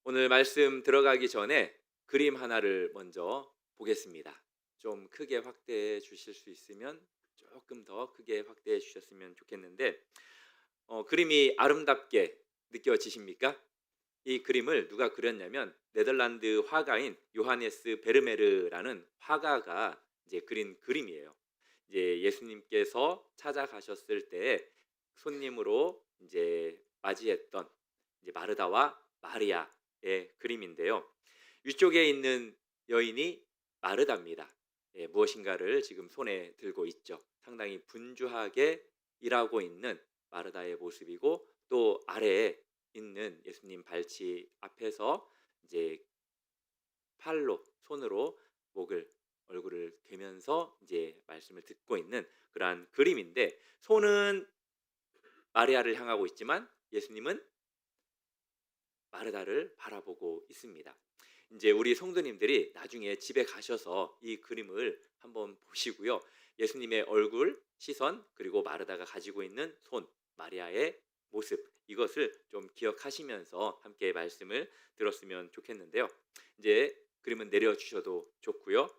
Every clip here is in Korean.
오늘 말씀 들어가기 전에 그림 하나를 먼저 보겠습니다. 좀 크게 확대해 주실 수 있으면 조금 더 크게 확대해 주셨으면 좋겠는데 그림이 아름답게 느껴지십니까? 이 그림을 누가 그렸냐면 네덜란드 화가인 요하네스 베르메르라는 화가가 이제 그린 그림이에요. 이제 예수님께서 찾아가셨을 때 손님으로 이제 맞이했던 이제 마르다와 마리아의 그림인데요. 위쪽에 있는 여인이 마르다입니다. 예, 무엇인가를 지금 손에 들고 있죠. 상당히 분주하게 일하고 있는 마르다의 모습이고, 또 아래에 있는 예수님 발치 앞에서 이제 팔로 손으로 목을 얼굴을 대면서 이제 말씀을 듣고 있는 그러한 그림인데, 손은 마리아를 향하고 있지만 예수님은 마르다를 바라보고 있습니다. 이제 우리 성도님들이 나중에 집에 가셔서 이 그림을 한번 보시고요. 예수님의 얼굴, 시선, 그리고 마르다가 가지고 있는 손, 마리아의 모습, 이것을 좀 기억하시면서 함께 말씀을 들었으면 좋겠는데요. 이제 그림은 내려주셔도 좋고요.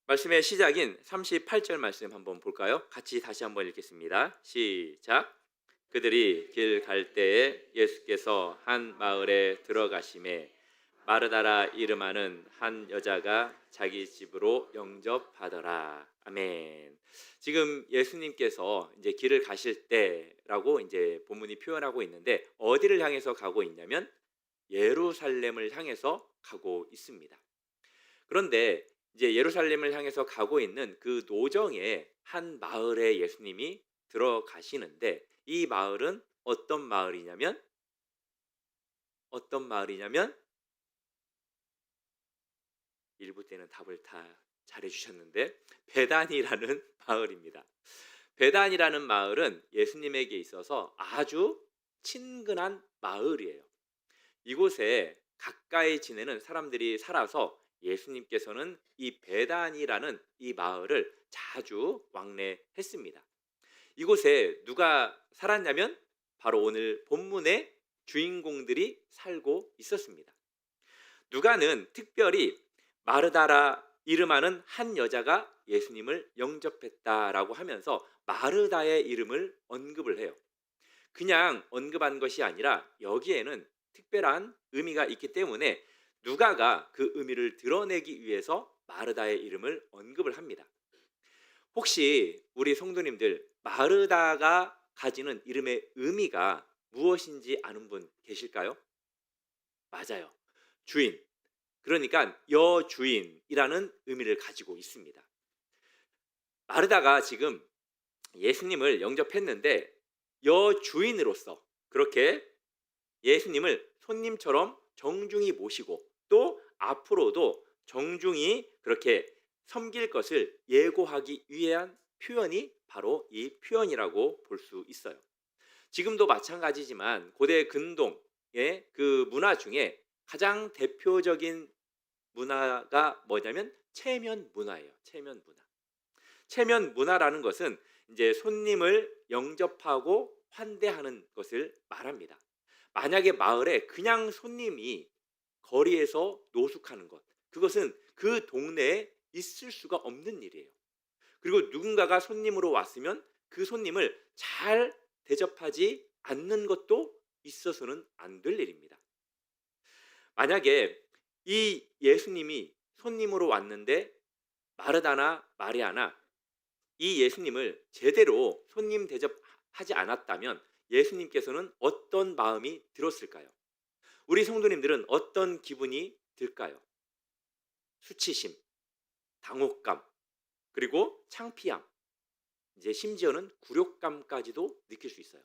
말씀의 시작인 38절 말씀 한번 볼까요? 같이 다시 한번 읽겠습니다. 시작. 그들이 길 갈 때에 예수께서 한 마을에 들어가심에 마르다라 이름하는 한 여자가 자기 집으로 영접하더라. 아멘. 지금 예수님께서 이제 길을 가실 때라고 이제 본문이 표현하고 있는데, 어디를 향해서 가고 있냐면 예루살렘을 향해서 가고 있습니다. 그런데 이제 예루살렘을 향해서 가고 있는 그 노정의 한 마을에 예수님이 들어가시는데, 이 마을은 어떤 마을이냐면 일부 때는 답을 다 잘해 주셨는데, 베단이라는 마을입니다. 베단이라는 마을은 예수님에게 있어서 아주 친근한 마을이에요. 이곳에 가까이 지내는 사람들이 살아서 예수님께서는 이 베단이라는 이 마을을 자주 왕래했습니다. 이곳에 누가 살았냐면 바로 오늘 본문의 주인공들이 살고 있었습니다. 누가는 특별히 마르다라 이름하는 한 여자가 예수님을 영접했다라고 하면서 마르다의 이름을 언급을 해요. 그냥 언급한 것이 아니라 여기에는 특별한 의미가 있기 때문에 누가가 그 의미를 드러내기 위해서 마르다의 이름을 언급을 합니다. 혹시 우리 성도님들 마르다가 가지는 이름의 의미가 무엇인지 아는 분 계실까요? 맞아요. 주인. 그러니까 여주인이라는 의미를 가지고 있습니다. 마르다가 지금 예수님을 영접했는데 여주인으로서 그렇게 예수님을 손님처럼 정중히 모시고, 또 앞으로도 정중히 그렇게 섬길 것을 예고하기 위한 표현이 바로 이 표현이라고 볼 수 있어요. 지금도 마찬가지지만 고대 근동의 그 문화 중에 가장 대표적인 문화가 뭐냐면 체면 문화예요. 체면 문화. 체면 문화라는 것은 이제 손님을 영접하고 환대하는 것을 말합니다. 만약에 마을에 그냥 손님이 거리에서 노숙하는 것, 그것은 그 동네에 있을 수가 없는 일이에요. 그리고 누군가가 손님으로 왔으면 그 손님을 잘 대접하지 않는 것도 있어서는 안 될 일입니다. 만약에 이 예수님이 손님으로 왔는데 마르다나 마리아나 이 예수님을 제대로 손님 대접하지 않았다면 예수님께서는 어떤 마음이 들었을까요? 우리 성도님들은 어떤 기분이 들까요? 수치심, 당혹감, 그리고 창피함, 이제 심지어는 굴욕감까지도 느낄 수 있어요.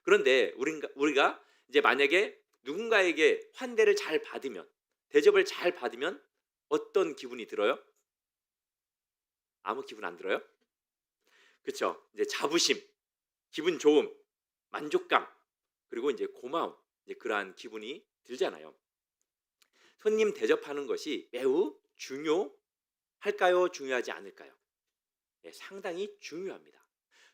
그런데 우리가 이제 만약에 누군가에게 환대를 잘 받으면, 대접을 잘 받으면 어떤 기분이 들어요? 아무 기분 안 들어요? 그렇죠? 이제 자부심, 기분 좋음, 만족감, 그리고 이제 고마움, 이제 그러한 기분이 들잖아요. 손님 대접하는 것이 매우 중요할까요? 중요하지 않을까요? 네, 상당히 중요합니다.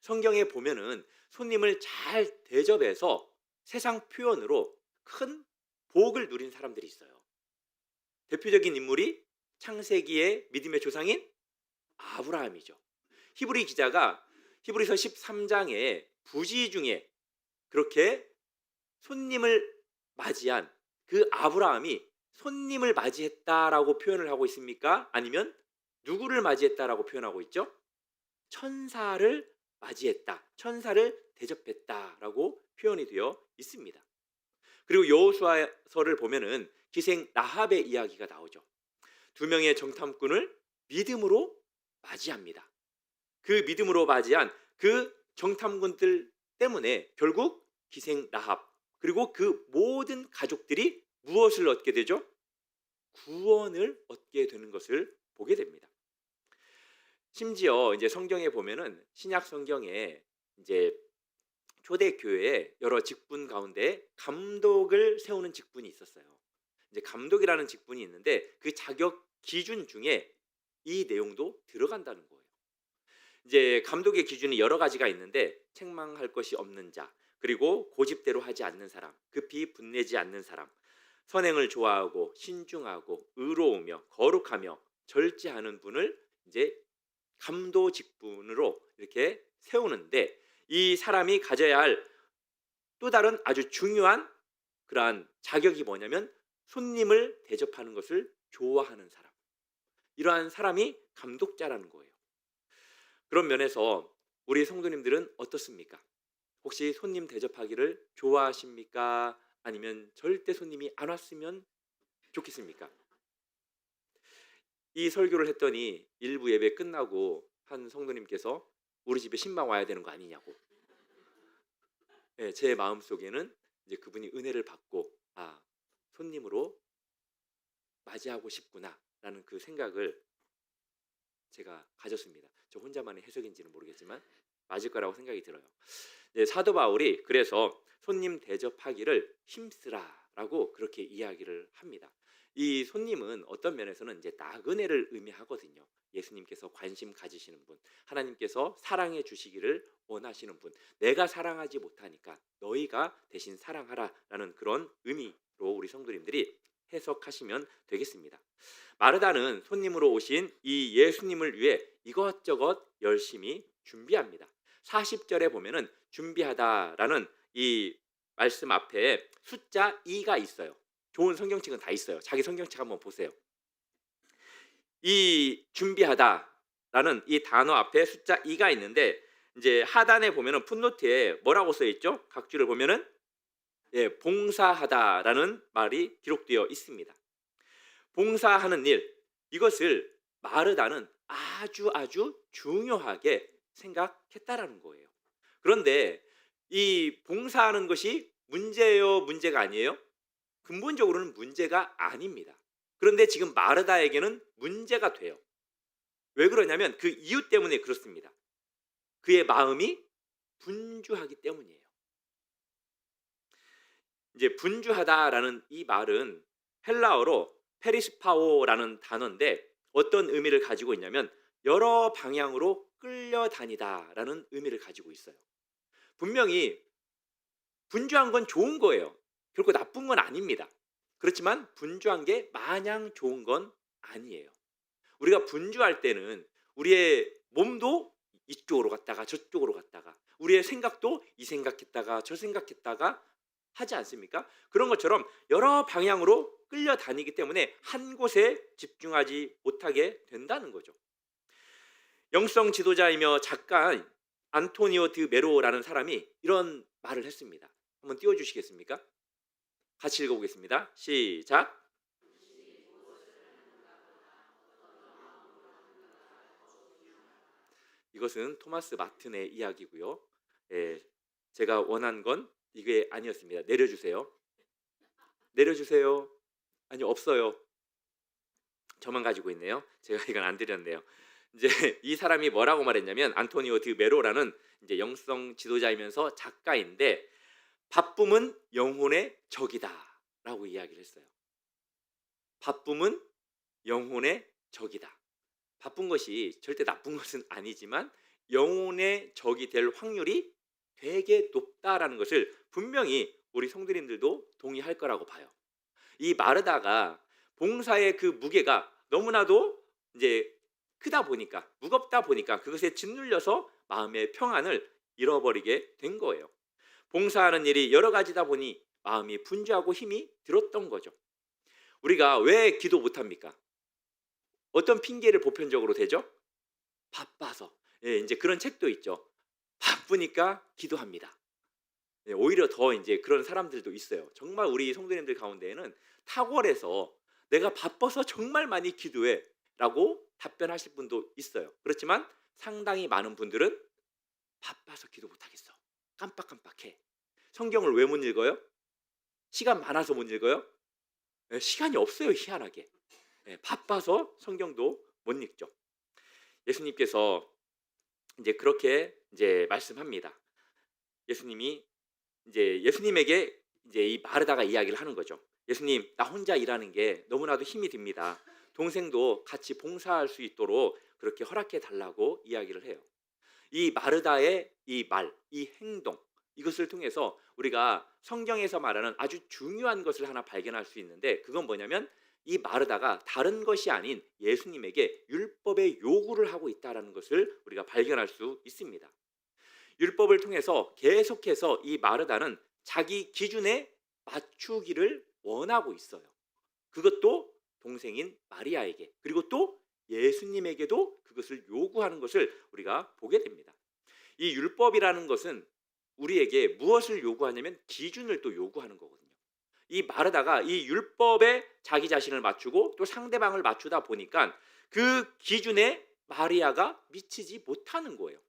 성경에 보면은 손님을 잘 대접해서 세상 표현으로 큰 복을 누린 사람들이 있어요. 대표적인 인물이 창세기의 믿음의 조상인 아브라함이죠. 히브리 기자가 히브리서 13장에 부지 중에 그렇게 손님을 맞이한 그 아브라함이 손님을 맞이했다라고 표현을 하고 있습니까? 아니면 누구를 맞이했다라고 표현하고 있죠? 천사를 맞이했다, 천사를 대접했다라고 표현이 되어 있습니다. 그리고 여호수아서를 보면은 기생 라합의 이야기가 나오죠. 두 명의 정탐꾼을 믿음으로 맞이합니다. 그 믿음으로 맞이한 그 정탐꾼들 때문에 결국 기생 라합 그리고 그 모든 가족들이 무엇을 얻게 되죠? 구원을 얻게 되는 것을 보게 됩니다. 심지어 이제 성경에 보면은 신약 성경에 이제 초대교회에 여러 직분 가운데 감독을 세우는 직분이 있었어요. 이제 감독이라는 직분이 있는데 그 자격 기준 중에 이 내용도 들어간다는 거예요. 이제 감독의 기준이 여러 가지가 있는데 책망할 것이 없는 자, 그리고 고집대로 하지 않는 사람, 급히 분내지 않는 사람, 선행을 좋아하고 신중하고 의로우며 거룩하며 절제하는 분을 이제 감도 직분으로 이렇게 세우는데 이 사람이 가져야 할 또 다른 아주 중요한 그러한 자격이 뭐냐면 손님을 대접하는 것을 좋아하는 사람. 이러한 사람이 감독자라는 거예요. 그런 면에서 우리 성도님들은 어떻습니까? 혹시 손님 대접하기를 좋아하십니까? 아니면 절대 손님이 안 왔으면 좋겠습니까? 이 설교를 했더니 일부 예배 끝나고 한 성도님께서 우리 집에 신방 와야 되는 거 아니냐고. 네, 제 마음속에는 이제 그분이 은혜를 받고 손님으로 맞이하고 싶구나라는 그 생각을 제가 가졌습니다. 저 혼자만의 해석인지는 모르겠지만 맞을 거라고 생각이 들어요. 네, 사도 바울이 그래서 손님 대접하기를 힘쓰라라고 그렇게 이야기를 합니다. 이 손님은 어떤 면에서는 이제 나그네를 의미하거든요. 예수님께서 관심 가지시는 분, 하나님께서 사랑해 주시기를 원하시는 분, 내가 사랑하지 못하니까 너희가 대신 사랑하라라는 그런 의미로 우리 성도님들이 해석하시면 되겠습니다. 마르다는 손님으로 오신 이 예수님을 위해 이것저것 열심히 준비합니다. 40절에 보면은 준비하다라는 이 말씀 앞에 숫자 2가 있어요. 좋은 성경책은 다 있어요. 자기 성경책 한번 보세요. 이 준비하다라는 이 단어 앞에 숫자 2가 있는데 이제 하단에 보면은 풋노트에 뭐라고 써 있죠? 각주를 보면은 봉사하다라는 말이 기록되어 있습니다. 봉사하는 일, 이것을 마르다는 아주 중요하게 생각했다라는 거예요. 그런데 이 봉사하는 것이 문제예요, 문제가 아니에요? 근본적으로는 문제가 아닙니다. 그런데 지금 마르다에게는 문제가 돼요. 왜 그러냐면 그 이유 때문에 그렇습니다. 그의 마음이 분주하기 때문이에요. 이제 분주하다라는 이 말은 헬라어로 페리스파오라는 단어인데 어떤 의미를 가지고 있냐면 여러 방향으로 끌려다니다라는 의미를 가지고 있어요. 분명히 분주한 건 좋은 거예요. 결코 나쁜 건 아닙니다. 그렇지만 분주한 게 마냥 좋은 건 아니에요. 우리가 분주할 때는 우리의 몸도 이쪽으로 갔다가 저쪽으로 갔다가 우리의 생각도 이 생각했다가 저 생각했다가 하지 않습니까? 그런 것처럼 여러 방향으로 끌려다니기 때문에 한 곳에 집중하지 못하게 된다는 거죠. 영성 지도자이며 작가인 안토니오 드 메로라는 사람이 이런 말을 했습니다. 한번 띄워주시겠습니까? 같이 읽어보겠습니다. 시작. 이것은 토마스 마틴의 이야기고요. 제가 원한 건 이게 아니었습니다. 내려주세요. 내려주세요. 아니, 없어요. 저만 가지고 있네요. 제가 이건 안 드렸네요. 이제 이 사람이 뭐라고 말했냐면 안토니오 드 메로라는 이제 영성 지도자이면서 작가인데 바쁨은 영혼의 적이다라고 이야기를 했어요. 바쁨은 영혼의 적이다. 바쁜 것이 절대 나쁜 것은 아니지만 영혼의 적이 될 확률이 되게 높다라는 것을 분명히 우리 성도님들도 동의할 거라고 봐요. 이 마르다가 봉사의 그 무게가 너무나도 이제 크다 보니까, 무겁다 보니까 그것에 짓눌려서 마음의 평안을 잃어버리게 된 거예요. 봉사하는 일이 여러 가지다 보니 마음이 분주하고 힘이 들었던 거죠. 우리가 왜 기도 못합니까? 어떤 핑계를 보편적으로 대죠? 바빠서. 예, 이제 그런 책도 있죠. 바쁘니까 기도합니다. 예, 오히려 더 이제 그런 사람들도 있어요. 정말 우리 성도님들 가운데에는 탁월해서 내가 바빠서 정말 많이 기도해라고 답변하실 분도 있어요. 그렇지만 상당히 많은 분들은 바빠서 기도 못하겠어. 깜빡깜빡해. 성경을 왜 못 읽어요? 시간 많아서 못 읽어요? 예, 시간이 없어요, 희한하게. 예, 바빠서 성경도 못 읽죠. 예수님께서 이제 그렇게 이제 말씀합니다. 예수님이 이제 예수님에게 이제 이 마르다가 이야기를 하는 거죠. 예수님, 나 혼자 일하는 게 너무나도 힘이 듭니다. 동생도 같이 봉사할 수 있도록 그렇게 허락해 달라고 이야기를 해요. 이 마르다의 이 말, 이 행동, 이것을 통해서 우리가 성경에서 말하는 아주 중요한 것을 하나 발견할 수 있는데, 그건 뭐냐면 이 마르다가 다른 것이 아닌 예수님에게 율법의 요구를 하고 있다는 것을 우리가 발견할 수 있습니다. 율법을 통해서 계속해서 이 마르다는 자기 기준에 맞추기를 원하고 있어요. 그것도 동생인 마리아에게, 그리고 또 예수님에게도 그것을 요구하는 것을 우리가 보게 됩니다. 이 율법이라는 것은 우리에게 무엇을 요구하냐면 기준을 또 요구하는 거거든요. 이 마르다가 이 율법에 자기 자신을 맞추고 또 상대방을 맞추다 보니까 그 기준에 마리아가 미치지 못하는 거예요.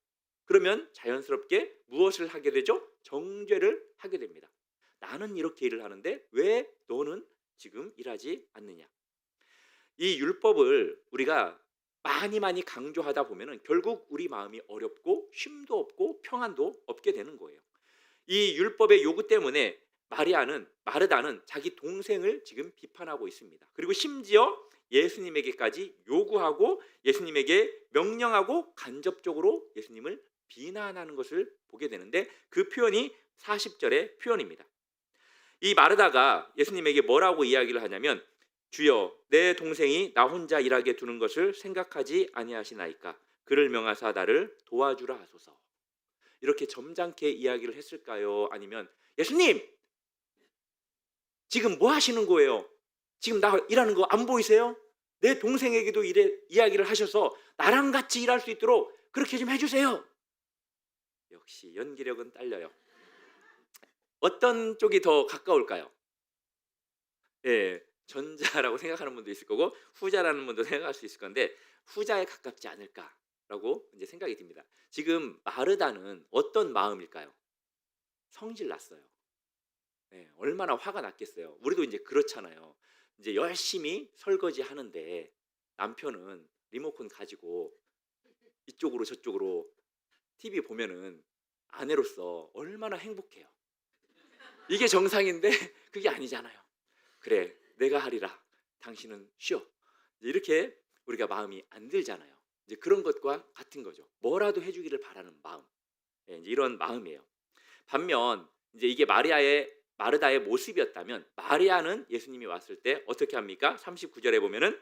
그러면 자연스럽게 무엇을 하게 되죠? 정죄를 하게 됩니다. 나는 이렇게 일을 하는데 왜 너는 지금 일하지 않느냐? 이 율법을 우리가 많이 강조하다 보면은 결국 우리 마음이 어렵고 쉼도 없고 평안도 없게 되는 거예요. 이 율법의 요구 때문에 마르다는 자기 동생을 지금 비판하고 있습니다. 그리고 심지어 예수님에게까지 요구하고 예수님에게 명령하고 간접적으로 예수님을 비난하는 것을 보게 되는데, 그 표현이 40절의 표현입니다. 이 마르다가 예수님에게 뭐라고 이야기를 하냐면, 주여, 내 동생이 나 혼자 일하게 두는 것을 생각하지 아니하시나이까? 그를 명하사 나를 도와주라 하소서. 이렇게 점잖게 이야기를 했을까요? 아니면 예수님, 지금 뭐 하시는 거예요? 지금 나 일하는 거 안 보이세요? 내 동생에게도 이야기를 하셔서 나랑 같이 일할 수 있도록 그렇게 좀 해주세요. 역시 연기력은 딸려요. 어떤 쪽이 더 가까울까요? 예, 전자라고 생각하는 분도 있을 거고 후자라는 분도 생각할 수 있을 건데, 후자에 가깝지 않을까라고 이제 생각이 듭니다. 지금 마르다는 어떤 마음일까요? 성질 났어요. 예, 얼마나 화가 났겠어요. 우리도 이제 그렇잖아요. 이제 열심히 설거지 하는데 남편은 리모컨 가지고 이쪽으로 저쪽으로 TV 보면은 아내로서 얼마나 행복해요. 이게 정상인데 그게 아니잖아요. 그래, 내가 하리라, 당신은 쉬어. 이렇게 우리가 마음이 안 들잖아요. 이제 그런 것과 같은 거죠. 뭐라도 해주기를 바라는 마음. 예, 이제 이런 마음이에요. 반면 이제 이게 마르다의 모습이었다면, 마리아는 예수님이 왔을 때 어떻게 합니까? 39절에 보면은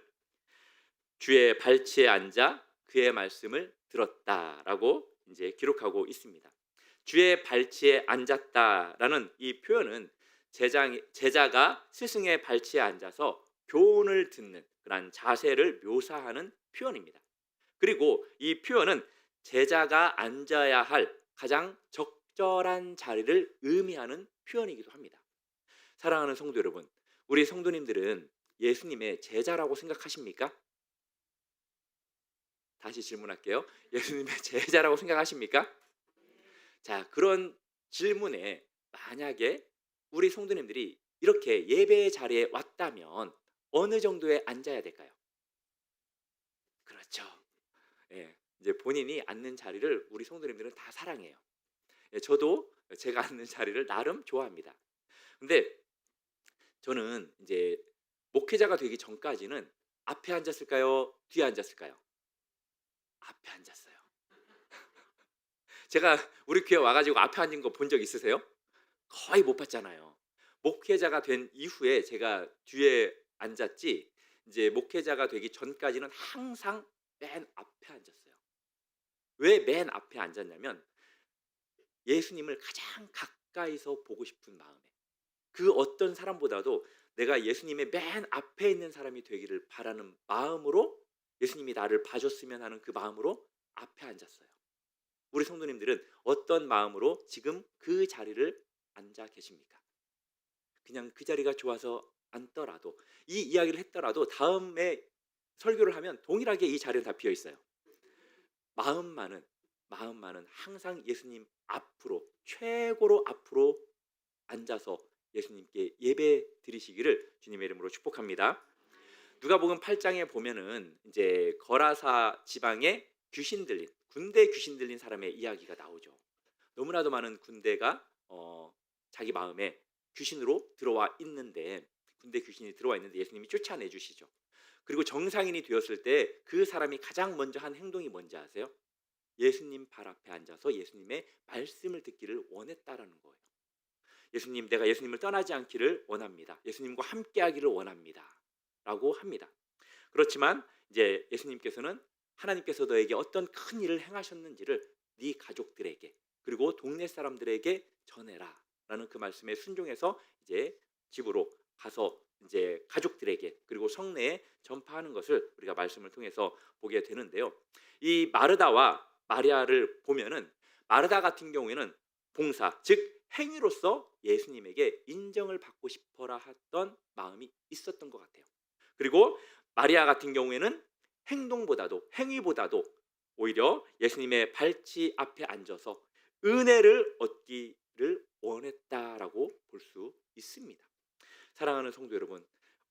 주의 발치에 앉아 그의 말씀을 들었다라고 이제 기록하고 있습니다. 주의 발치에 앉았다라는 이 표현은 제자가 스승의 발치에 앉아서 교훈을 듣는 그런 자세를 묘사하는 표현입니다. 그리고 이 표현은 제자가 앉아야 할 가장 적절한 자리를 의미하는 표현이기도 합니다. 사랑하는 성도 여러분, 우리 성도님들은 예수님의 제자라고 생각하십니까? 다시 질문할게요. 예수님의 제자라고 생각하십니까? 자, 그런 질문에 만약에 우리 성도님들이 이렇게 예배의 자리에 왔다면 어느 정도에 앉아야 될까요? 그렇죠. 예, 이제 본인이 앉는 자리를 우리 성도님들은 다 사랑해요. 예, 저도 제가 앉는 자리를 나름 좋아합니다. 근데 저는 이제 목회자가 되기 전까지는 앞에 앉았을까요? 뒤에 앉았을까요? 앞에 앉았어요. 제가 우리 교회 와가지고 앞에 앉은 거 본 적 있으세요? 거의 못 봤잖아요. 목회자가 된 이후에 제가 뒤에 앉았지 이제 목회자가 되기 전까지는 항상 맨 앞에 앉았어요. 왜 맨 앞에 앉았냐면 예수님을 가장 가까이서 보고 싶은 마음에 그 어떤 사람보다도 내가 예수님의 맨 앞에 있는 사람이 되기를 바라는 마음으로 예수님이 나를 봐줬으면 하는 그 마음으로 앞에 앉았어요. 우리 성도님들은 어떤 마음으로 지금 그 자리를 앉아 계십니까? 그냥 그 자리가 좋아서 앉더라도 이 이야기를 했더라도 다음에 설교를 하면 동일하게 이 자리는 다 비어 있어요. 마음만은 마음만은 항상 예수님 앞으로 최고로 앞으로 앉아서 예수님께 예배 드리시기를 주님의 이름으로 축복합니다. 누가복음 8장에 보면은 이제 거라사 지방에 귀신 들린 군대 귀신 들린 사람의 이야기가 나오죠. 너무나도 많은 군대가 자기 마음에 귀신으로 들어와 있는데 군대 귀신이 들어와 있는데 예수님이 쫓아내 주시죠. 그리고 정상인이 되었을 때 그 사람이 가장 먼저 한 행동이 뭔지 아세요? 예수님 발 앞에 앉아서 예수님의 말씀을 듣기를 원했다라는 거예요. 예수님, 내가 예수님을 떠나지 않기를 원합니다. 예수님과 함께하기를 원합니다. 라고 합니다. 그렇지만 이제 예수님께서는 하나님께서 너에게 어떤 큰 일을 행하셨는지를 네 가족들에게 그리고 동네 사람들에게 전해라 라는 그 말씀에 순종해서 이제 집으로 가서 이제 가족들에게 그리고 성내에 전파하는 것을 우리가 말씀을 통해서 보게 되는데요. 이 마르다와 마리아를 보면은 마르다 같은 경우에는 봉사, 즉 행위로서 예수님에게 인정을 받고 싶어라 했던 마음이 있었던 것 같아요. 그리고 마리아 같은 경우에는 행동보다도 행위보다도 오히려 예수님의 발치 앞에 앉아서 은혜를 얻기를 원했다라고 볼 수 있습니다. 사랑하는 성도 여러분,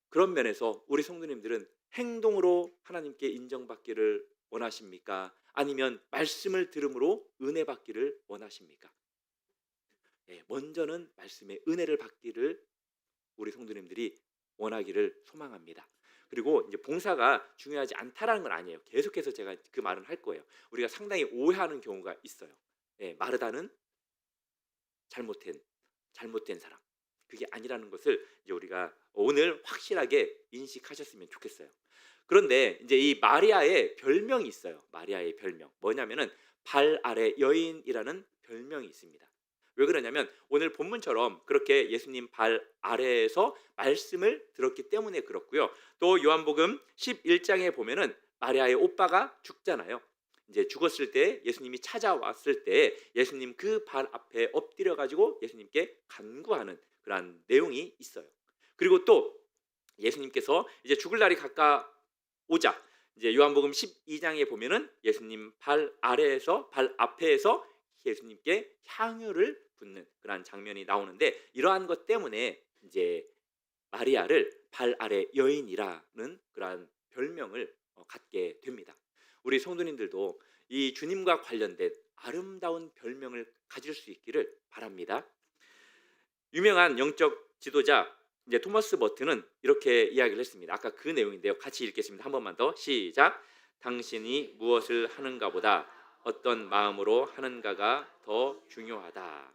그런 면에서 우리 성도님들은 행동으로 하나님께 인정받기를 원하십니까? 아니면 말씀을 들음으로 은혜 받기를 원하십니까? 네, 먼저는 말씀의 은혜를 받기를 우리 성도님들이 원하기를 소망합니다. 그리고 이제 봉사가 중요하지 않다라는 건 아니에요. 계속해서 제가 그 말은 할 거예요. 우리가 상당히 오해하는 경우가 있어요. 예, 마르다는 잘못된 사람. 그게 아니라는 것을 이제 우리가 오늘 확실하게 인식하셨으면 좋겠어요. 그런데 이제 이 마리아의 별명이 있어요. 마리아의 별명. 뭐냐면은 발 아래 여인이라는 별명이 있습니다. 왜 그러냐면 오늘 본문처럼 그렇게 예수님 발 아래에서 말씀을 들었기 때문에 그렇고요. 또 요한복음 11장에 보면은 마리아의 오빠가 죽잖아요. 이제 죽었을 때 예수님이 찾아왔을 때 예수님 그 발 앞에 엎드려 가지고 예수님께 간구하는 그런 내용이 있어요. 그리고 또 예수님께서 이제 죽을 날이 가까오자 이제 요한복음 12장에 보면은 예수님 발 아래에서 발 앞에서 예수님께 향유를 붓는 그런 장면이 나오는데 이러한 것 때문에 이제 마리아를 발 아래 여인이라는 그러한 별명을 갖게 됩니다. 우리 성도님들도 이 주님과 관련된 아름다운 별명을 가질 수 있기를 바랍니다. 유명한 영적 지도자 이제 토머스 머튼은 이렇게 이야기를 했습니다. 아까 그 내용인데요. 같이 읽겠습니다. 한 번만 더 시작. 당신이 무엇을 하는가보다 어떤 마음으로 하는가가 더 중요하다.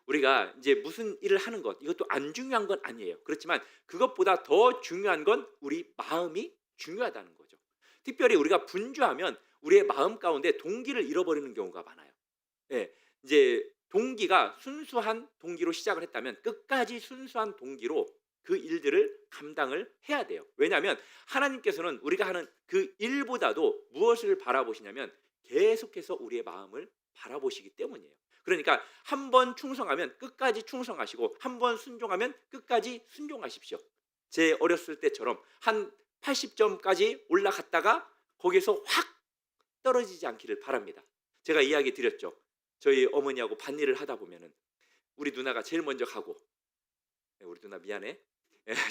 우리가 이제 무슨 일을 하는 것 이것도 안 중요한 건 아니에요. 그렇지만 그것보다 더 중요한 건 우리 마음이 중요하다는 거죠. 특별히 우리가 분주하면 우리의 마음 가운데 동기를 잃어버리는 경우가 많아요. 예, 이제 동기가 순수한 동기로 시작을 했다면 끝까지 순수한 동기로 그 일들을 감당을 해야 돼요. 왜냐하면 하나님께서는 우리가 하는 그 일보다도 무엇을 바라보시냐면 계속해서 우리의 마음을 바라보시기 때문이에요. 그러니까 한 번 충성하면 끝까지 충성하시고 한 번 순종하면 끝까지 순종하십시오. 제 어렸을 때처럼 한 80점까지 올라갔다가 거기서 확 떨어지지 않기를 바랍니다. 제가 이야기 드렸죠. 저희 어머니하고 밭일을 하다 보면은 우리 누나가 제일 먼저 가고 우리 누나 미안해.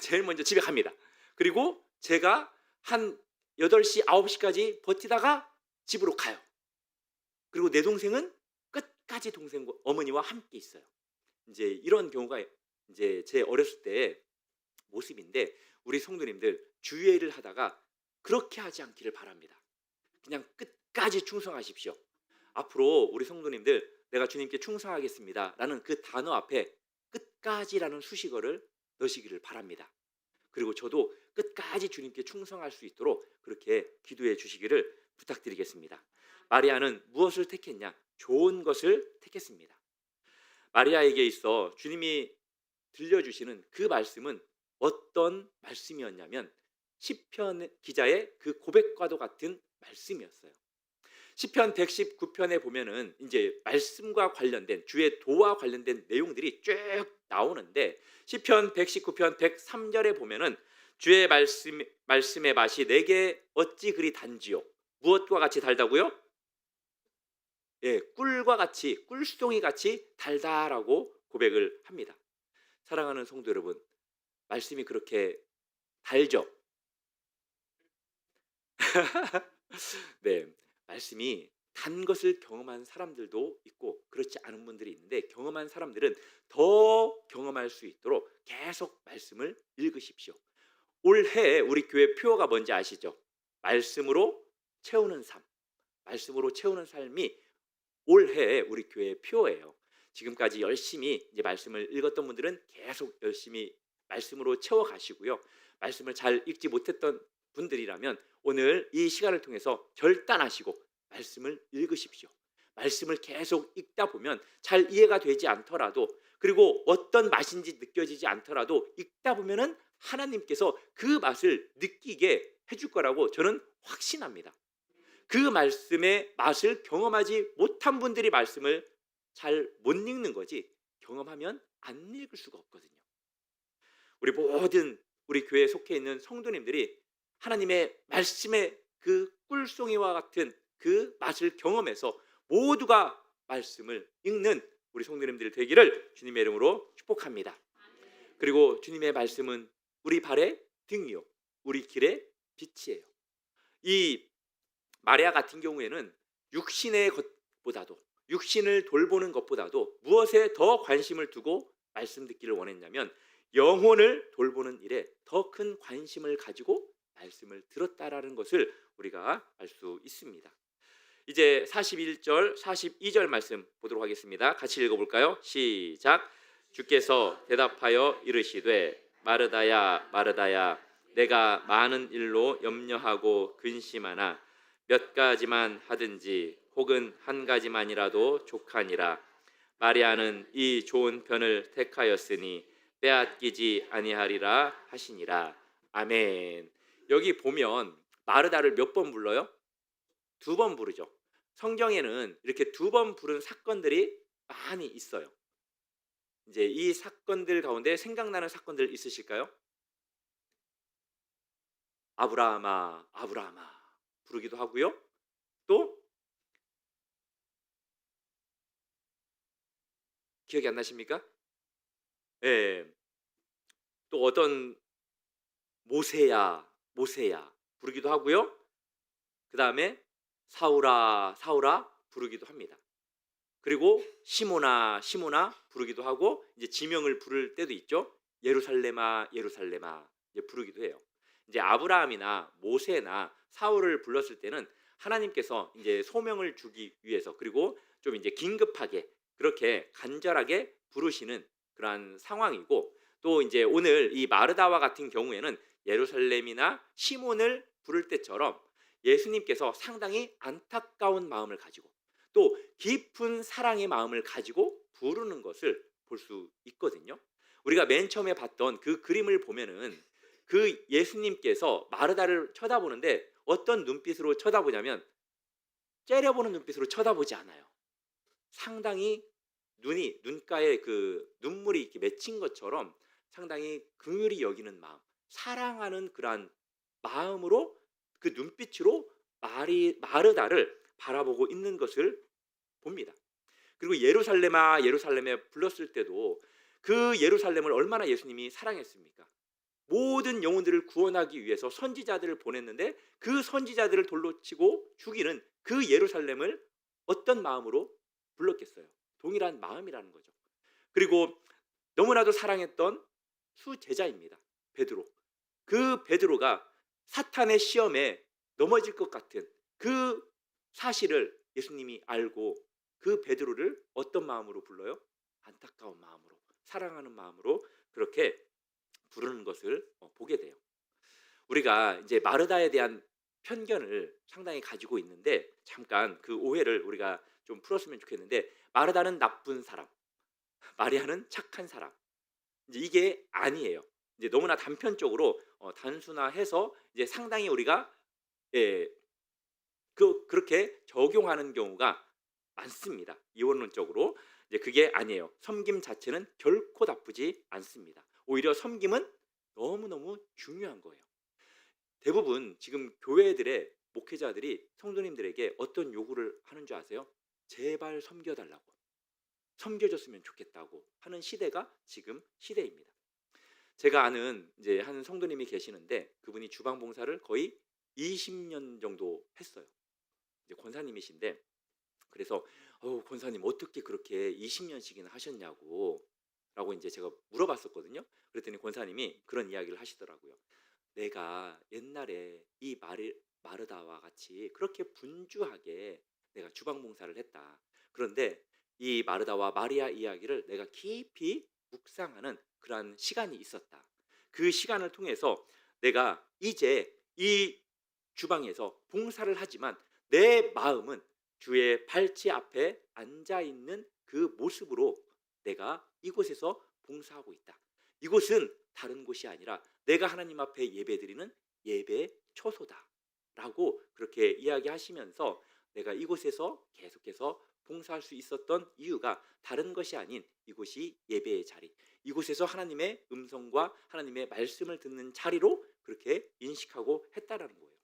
제일 먼저 집에 갑니다. 그리고 제가 한 8시, 9시까지 버티다가 집으로 가요. 그리고 내 동생은 끝까지 동생과 어머니와 함께 있어요. 이제 이런 경우가 이제 제 어렸을 때의 모습인데 우리 성도님들 주의를 하다가 그렇게 하지 않기를 바랍니다. 그냥 끝까지 충성하십시오. 앞으로 우리 성도님들 내가 주님께 충성하겠습니다 라는 그 단어 앞에 끝까지라는 수식어를 넣으시기를 바랍니다. 그리고 저도 끝까지 주님께 충성할 수 있도록 그렇게 기도해 주시기를 부탁드리겠습니다. 마리아는 무엇을 택했냐? 좋은 것을 택했습니다. 마리아에게 있어 주님이 들려주시는 그 말씀은 어떤 말씀이었냐면 시편 기자의 그 고백과도 같은 말씀이었어요. 시편 119편에 보면은 이제 말씀과 관련된 주의 도와 관련된 내용들이 쭉 나오는데 시편 119편 103절에 보면은 주의 말씀의 맛이 내게 어찌 그리 단지요. 무엇과 같이 달다고요? 예, 꿀과 같이 꿀수송이 같이 달다라고 고백을 합니다. 사랑하는 성도 여러분, 말씀이 그렇게 달죠? 네, 말씀이 단 것을 경험한 사람들도 있고 그렇지 않은 분들이 있는데 경험한 사람들은 더 경험할 수 있도록 계속 말씀을 읽으십시오. 올해 우리 교회 표어가 뭔지 아시죠? 말씀으로 채우는 삶. 말씀으로 채우는 삶이 올해 우리 교회의 표어예요. 지금까지 열심히 이제 말씀을 읽었던 분들은 계속 열심히 말씀으로 채워 가시고요. 말씀을 잘 읽지 못했던 분들이라면 오늘 이 시간을 통해서 결단하시고 말씀을 읽으십시오. 말씀을 계속 읽다 보면 잘 이해가 되지 않더라도 그리고 어떤 맛인지 느껴지지 않더라도 읽다 보면은 하나님께서 그 맛을 느끼게 해줄 거라고 저는 확신합니다. 그 말씀의 맛을 경험하지 못한 분들이 말씀을 잘 못 읽는 거지 경험하면 안 읽을 수가 없거든요. 우리 모든 우리 교회에 속해 있는 성도님들이 하나님의 말씀의 그 꿀송이와 같은 그 맛을 경험해서 모두가 말씀을 읽는 우리 성도님들 되기를 주님의 이름으로 축복합니다. 그리고 주님의 말씀은 우리 발의 등이요 우리 길의 빛이에요. 이 마리아 같은 경우에는 육신의 것보다도 육신을 돌보는 것보다도 무엇에 더 관심을 두고 말씀 듣기를 원했냐면 영혼을 돌보는 일에 더 큰 관심을 가지고 말씀을 들었다라는 것을 우리가 알 수 있습니다. 이제 41절, 42절 말씀 보도록 하겠습니다. 같이 읽어볼까요? 시작. 주께서 대답하여 이르시되 마르다야 마르다야 내가 많은 일로 염려하고 근심하나 몇 가지만 하든지 혹은 한 가지만이라도 족하니라. 마리아는 이 좋은 편을 택하였으니 빼앗기지 아니하리라 하시니라. 아멘. 여기 보면 마르다를 몇 번 불러요? 2번 부르죠. 성경에는 이렇게 2번 부른 사건들이 많이 있어요. 이제 이 사건들 가운데 생각나는 사건들 있으실까요? 아브라함아 아브라함아 부르기도 하고요. 또 기억이 안 나십니까? 예. 또 어떤 모세야 모세야 부르기도 하고요. 그다음에 사울아 사울아 부르기도 합니다. 그리고 시몬아 시몬아 부르기도 하고 이제 지명을 부를 때도 있죠. 예루살렘아 예루살렘아 이제 부르기도 해요. 이제 아브라함이나 모세나 사울을 불렀을 때는 하나님께서 이제 소명을 주기 위해서 그리고 좀 이제 긴급하게 그렇게 간절하게 부르시는 그러한 상황이고 또 이제 오늘 이 마르다와 같은 경우에는 예루살렘이나 시몬을 부를 때처럼 예수님께서 상당히 안타까운 마음을 가지고 또 깊은 사랑의 마음을 가지고 부르는 것을 볼 수 있거든요. 우리가 맨 처음에 봤던 그 그림을 보면은 그 예수님께서 마르다를 쳐다보는데 어떤 눈빛으로 쳐다보냐면 째려보는 눈빛으로 쳐다보지 않아요. 상당히 눈가에 그 눈물이 이렇게 맺힌 것처럼 상당히 긍휼히 여기는 마음, 사랑하는 그러한 마음으로 그 눈빛으로 마르다를 바라보고 있는 것을 봅니다. 그리고 예루살렘아 예루살렘에 불렀을 때도 그 예루살렘을 얼마나 예수님이 사랑했습니까? 모든 영혼들을 구원하기 위해서 선지자들을 보냈는데 그 선지자들을 돌로 치고 죽이는 그 예루살렘을 어떤 마음으로 불렀겠어요? 동일한 마음이라는 거죠. 그리고 너무나도 사랑했던 수제자입니다. 베드로. 그 베드로가 사탄의 시험에 넘어질 것 같은 그 사실을 예수님이 알고 그 베드로를 어떤 마음으로 불러요? 안타까운 마음으로, 사랑하는 마음으로 그렇게 부르는 것을 보게 돼요. 우리가 이제 마르다에 대한 편견을 상당히 가지고 있는데 잠깐 그 오해를 우리가 좀 풀었으면 좋겠는데 마르다는 나쁜 사람, 마리아는 착한 사람. 이제 이게 아니에요. 이제 너무나 단편적으로 단순화해서 이제 상당히 우리가 예, 그렇게 적용하는 경우가 많습니다. 이원론적으로 이제 그게 아니에요. 섬김 자체는 결코 나쁘지 않습니다. 오히려 섬김은 너무너무 중요한 거예요. 대부분 지금 교회들의 목회자들이 성도님들에게 어떤 요구를 하는 줄 아세요? 제발 섬겨달라고, 섬겨줬으면 좋겠다고 하는 시대가 지금 시대입니다. 제가 아는 이제 한 성도님이 계시는데 그분이 주방 봉사를 거의 20년 정도 했어요. 이제 권사님이신데 그래서 권사님 어떻게 그렇게 20년씩이나 하셨냐고 라고 이제 제가 물어봤었거든요. 그랬더니 권사님이 그런 이야기를 하시더라고요. 내가 옛날에 이 마르다와 같이 그렇게 분주하게 내가 주방 봉사를 했다. 그런데 이 마르다와 마리아 이야기를 내가 깊이 묵상하는 그러한 시간이 있었다. 그 시간을 통해서 내가 이제 이 주방에서 봉사를 하지만 내 마음은 주의 발치 앞에 앉아 있는 그 모습으로 내가 이곳에서 봉사하고 있다. 이곳은 다른 곳이 아니라 내가 하나님 앞에 예배드리는 예배 초소다라고 그렇게 이야기하시면서 내가 이곳에서 계속해서 봉사할 수 있었던 이유가 다른 것이 아닌 이곳이 예배의 자리, 이곳에서 하나님의 음성과 하나님의 말씀을 듣는 자리로 그렇게 인식하고 했다라는 거예요.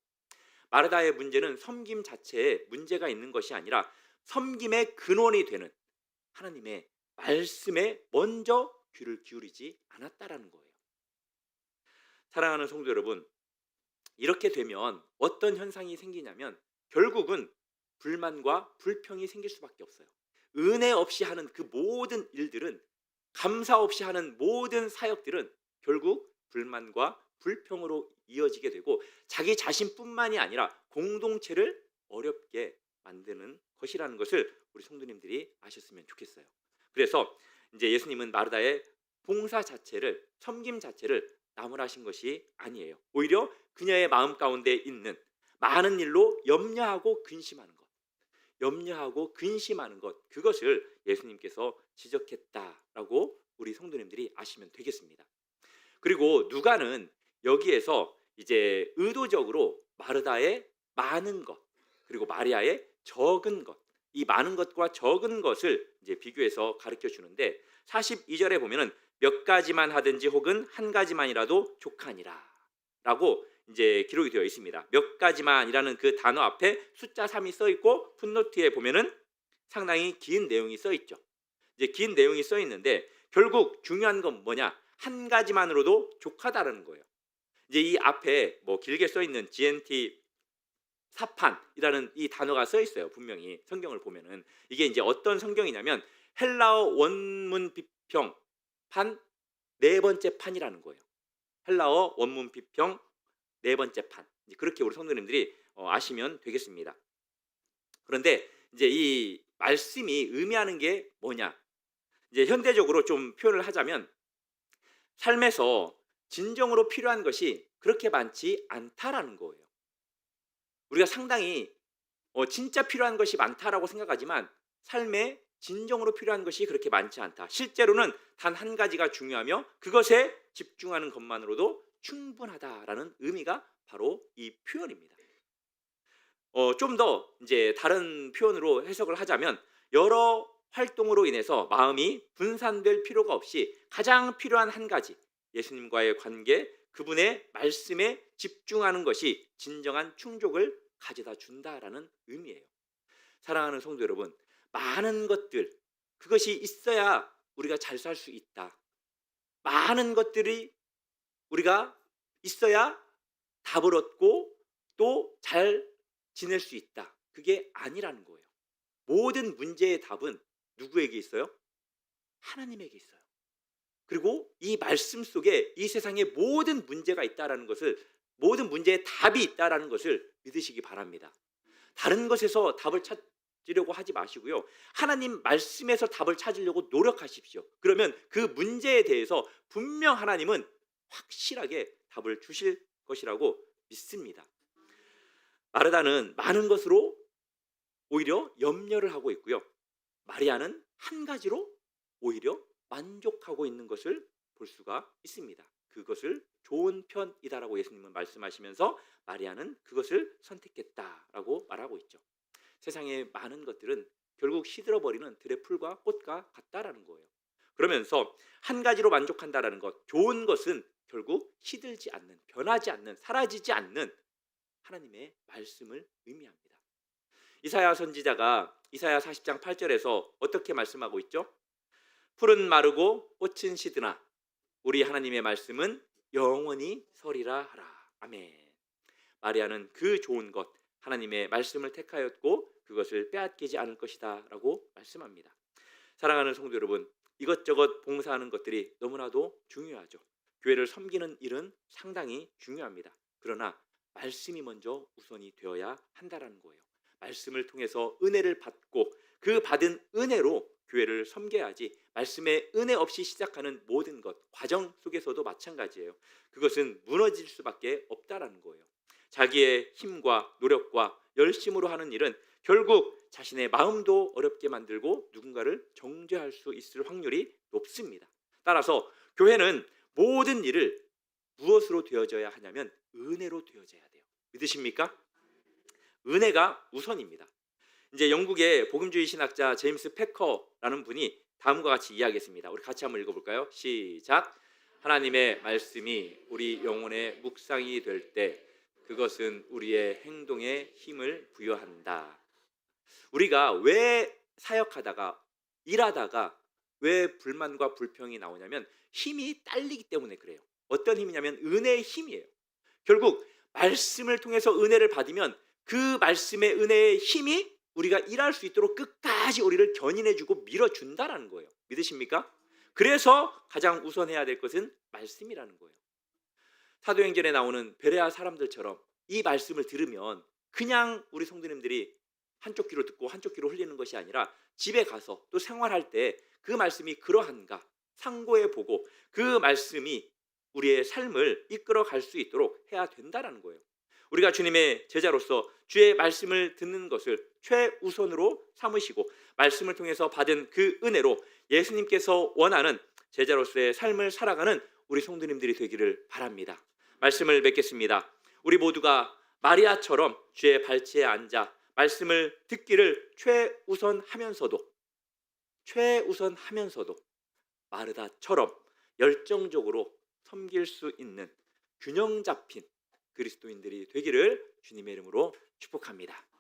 마르다의 문제는 섬김 자체에 문제가 있는 것이 아니라 섬김의 근원이 되는 하나님의 말씀에 먼저 귀를 기울이지 않았다라는 거예요. 사랑하는 성도 여러분, 이렇게 되면 어떤 현상이 생기냐면 결국은 불만과 불평이 생길 수밖에 없어요. 은혜 없이 하는 그 모든 일들은, 감사 없이 하는 모든 사역들은 결국 불만과 불평으로 이어지게 되고 자기 자신뿐만이 아니라 공동체를 어렵게 만드는 것이라는 것을 우리 성도님들이 아셨으면 좋겠어요. 그래서 이제 예수님은 마르다의 봉사 자체를, 섬김 자체를 나무라신 것이 아니에요. 오히려 그녀의 마음 가운데 있는 많은 일로 염려하고 근심하는 것, 염려하고 근심하는 것, 그것을 예수님께서 지적했다라고 우리 성도님들이 아시면 되겠습니다. 그리고 누가는 여기에서 이제 의도적으로 마르다의 많은 것 그리고 마리아의 적은 것, 이 많은 것과 적은 것을 이제 비교해서 가르쳐 주는데 42절에 보면은 몇 가지만 하든지 혹은 한 가지만이라도 족하니라 라고 이제 기록이 되어 있습니다. 몇 가지만이라는 그 단어 앞에 숫자 3이 써 있고 풋노트에 보면은 상당히 긴 내용이 써 있죠. 이제 긴 내용이 써 있는데 결국 중요한 건 뭐냐? 한 가지만으로도 족하다라는 거예요. 이제 이 앞에 뭐 길게 써 있는 GNT 사판이라는 이 단어가 써 있어요. 분명히 성경을 보면은 이게 이제 어떤 성경이냐면 헬라어 원문 비평 판 네 번째 판이라는 거예요. 헬라어 원문 비평 네 번째 판. 그렇게 우리 성도님들이 아시면 되겠습니다. 그런데 이제 이 말씀이 의미하는 게 뭐냐? 이제 현대적으로 좀 표현을 하자면 삶에서 진정으로 필요한 것이 그렇게 많지 않다라는 거예요. 우리가 상당히 진짜 필요한 것이 많다라고 생각하지만 삶에 진정으로 필요한 것이 그렇게 많지 않다. 실제로는 단 한 가지가 중요하며 그것에 집중하는 것만으로도 충분하다라는 의미가 바로 이 표현입니다. 좀 더 이제 다른 표현으로 해석을 하자면 여러 활동으로 인해서 마음이 분산될 필요가 없이 가장 필요한 한 가지, 예수님과의 관계, 그분의 말씀에 집중하는 것이 진정한 충족을 가져다 준다라는 의미예요. 사랑하는 성도 여러분, 많은 것들, 그것이 있어야 우리가 잘 살 수 있다. 많은 것들이 우리가 있어야 답을 얻고 또 잘 지낼 수 있다. 그게 아니라는 거예요. 모든 문제의 답은 누구에게 있어요? 하나님에게 있어요. 그리고 이 말씀 속에 이 세상에 모든 문제가 있다라는 것을, 모든 문제에 답이 있다라는 것을 믿으시기 바랍니다. 다른 것에서 답을 찾으려고 하지 마시고요. 하나님 말씀에서 답을 찾으려고 노력하십시오. 그러면 그 문제에 대해서 분명 하나님은 확실하게 답을 주실 것이라고 믿습니다. 마르다는 많은 것으로 오히려 염려를 하고 있고요. 마리아는 한 가지로 오히려 만족하고 있는 것을 볼 수가 있습니다. 그것을 좋은 편이다라고 예수님은 말씀하시면서 마리아는 그것을 선택했다라고 말하고 있죠. 세상의 많은 것들은 결국 시들어버리는 들의 풀과 꽃과 같다라는 거예요. 그러면서 한 가지로 만족한다라는 것, 좋은 것은 결국 시들지 않는, 변하지 않는, 사라지지 않는 하나님의 말씀을 의미합니다. 이사야 선지자가 이사야 40장 8절에서 어떻게 말씀하고 있죠? 풀은 마르고 꽃은 시드나 우리 하나님의 말씀은 영원히 서리라 하라. 아멘. 마리아는 그 좋은 것, 하나님의 말씀을 택하였고 그것을 빼앗기지 않을 것이다 라고 말씀합니다. 사랑하는 성도 여러분, 이것저것 봉사하는 것들이 너무나도 중요하죠. 교회를 섬기는 일은 상당히 중요합니다. 그러나 말씀이 먼저 우선이 되어야 한다는 거예요. 말씀을 통해서 은혜를 받고 그 받은 은혜로 교회를 섬겨야지, 말씀의 은혜 없이 시작하는 모든 것, 과정 속에서도 마찬가지예요. 그것은 무너질 수밖에 없다라는 거예요. 자기의 힘과 노력과 열심으로 하는 일은 결국 자신의 마음도 어렵게 만들고 누군가를 정죄할 수 있을 확률이 높습니다. 따라서 교회는 모든 일을 무엇으로 되어져야 하냐면 은혜로 되어져야 돼요. 믿으십니까? 은혜가 우선입니다. 이제 영국의 복음주의 신학자 제임스 패커라는 분이 다음과 같이 이야기했습니다. 우리 같이 한번 읽어볼까요? 시작. 하나님의 말씀이 우리 영혼의 묵상이 될 때 그것은 우리의 행동에 힘을 부여한다. 우리가 왜 사역하다가 일하다가 왜 불만과 불평이 나오냐면 힘이 딸리기 때문에 그래요. 어떤 힘이냐면 은혜의 힘이에요. 결국 말씀을 통해서 은혜를 받으면 그 말씀의 은혜의 힘이 우리가 일할 수 있도록 끝까지 우리를 견인해주고 밀어준다라는 거예요. 믿으십니까? 그래서 가장 우선해야 될 것은 말씀이라는 거예요. 사도행전에 나오는 베레아 사람들처럼 이 말씀을 들으면 그냥 우리 성도님들이 한쪽 귀로 듣고 한쪽 귀로 흘리는 것이 아니라 집에 가서 또 생활할 때 그 말씀이 그러한가 상고해 보고 그 말씀이 우리의 삶을 이끌어 갈 수 있도록 해야 된다는 거예요. 우리가 주님의 제자로서 주의 말씀을 듣는 것을 최우선으로 삼으시고 말씀을 통해서 받은 그 은혜로 예수님께서 원하는 제자로서의 삶을 살아가는 우리 성도님들이 되기를 바랍니다. 말씀을 맺겠습니다. 우리 모두가 마리아처럼 주의 발치에 앉아 말씀을 듣기를 최우선하면서도 마르다처럼 열정적으로 섬길 수 있는 균형 잡힌 그리스도인들이 되기를 주님의 이름으로 축복합니다.